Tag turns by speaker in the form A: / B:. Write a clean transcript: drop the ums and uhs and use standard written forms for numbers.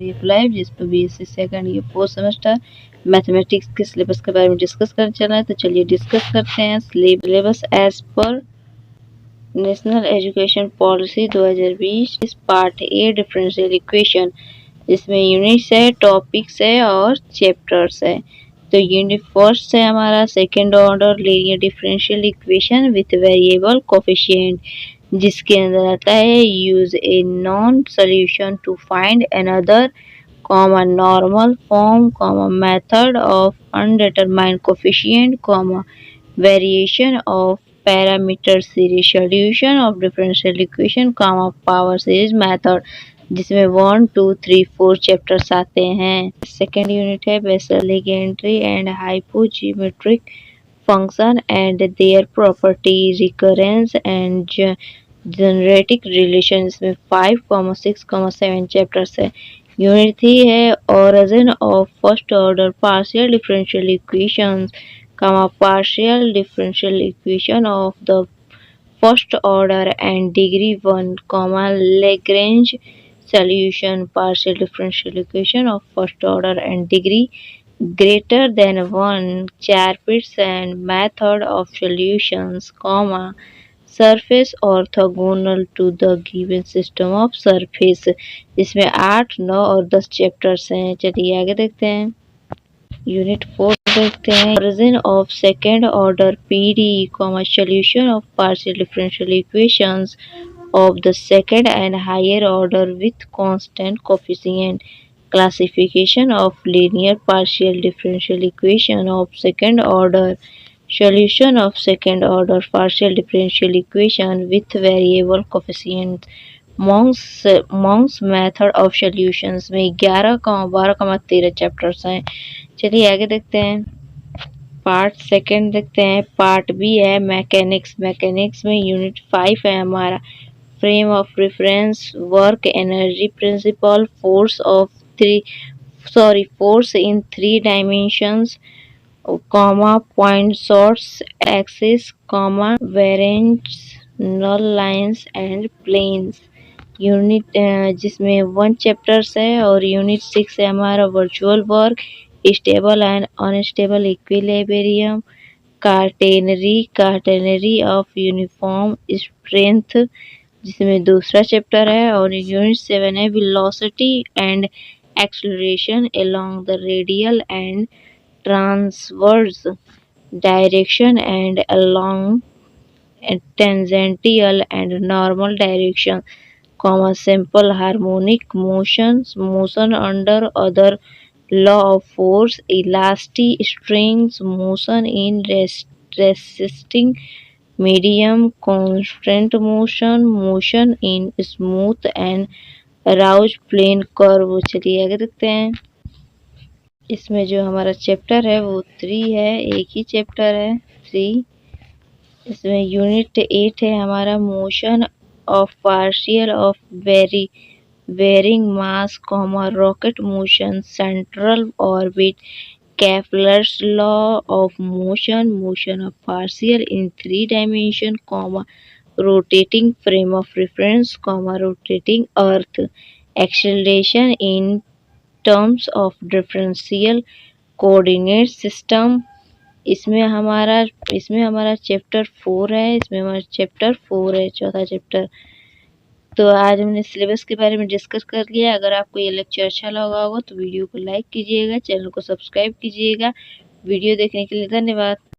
A: Live जिस पर BSc second year fourth semester mathematics के सिलेबस के बारे में डिस्कस करने चल रहा है। तो चलिए डिस्कस करते हैं syllabus as per national education policy 2020। इस पार्ट ए डिफरेंशियल इक्वेशन, इसमें यूनिट्स है, टॉपिक्स है और चैप्टर्स है। तो यूनिट फर्स्ट है हमारा second order linear differential equation with variable coefficient, जिसके अंदर आता है use a known solution to find another normal form, method of undetermined coefficient, variation of parameter series solution of differential equation, power series method, जिसमें 1, 2, 3, 4 chapters आते हैं। Second unit है Bessel Legendre and hypergeometric function and their property, recurrence and generating relation, इसमें 5, 6, 7 chapters है। Unit 3 है origin of first order partial differential equations, partial differential equation of the first order and degree 1, Lagrange solution partial differential equation of first order and degree greater than 1, Chapitz and method of solutions, surface orthogonal to the given system of surface। इसमें 8, 9 और 10 chapters हैं। चलिए आगे देखते हैं। Unit 4 देखते हैं origin of second order PDE, solution of partial differential equations of the second and higher order with constant coefficient, classification of linear partial differential equation of second order, solution of second order partial differential equation with variable coefficients, Monks method of solutions में 11, 12, 13 chapters हैं। चलिए आगे देखते हैं। Part second देखते हैं। Part B है mechanics. Mechanics में यूनिट 5 है हमारा frame of reference, work energy principle, force in 3 dimensions, point source axis, variants, null lines and planes. Unit जिसमें 1 चैप्टर्स है और यूनिट 6 है हमारा virtual work, stable and unstable equilibrium, catenary of uniform strength, जिसमें दूसरा chapter है। और unit 7 है velocity and acceleration along the radial and transverse direction and along tangential and normal direction, simple harmonic motion under other law of force, elastic strings, motion in resisting medium, constant motion in smooth and rough plane curve. चलिए आगे देखते हैं। इसमें जो हमारा chapter है वो 3 है, एक ही चैप्टर है 3। इसमें यूनिट 8 है हमारा motion of particle of varying mass, rocket motion, central orbit, Kepler's law of motion of particle in 3 dimension, rotating frame of reference, rotating earth, acceleration in terms of differential coordinate system. इसमें हमारा chapter 4 है। इसमें हमारा chapter 4 है, चौथा chapter. तो आज हमने सिलेबस के बारे में डिस्कस कर लिया। अगर आपको ये लेक्चर अच्छा लगा होगा तो वीडियो को लाइक कीजिएगा, चैनल को सब्सक्राइब कीजिएगा। वीडियो देखने के लिए धन्यवाद।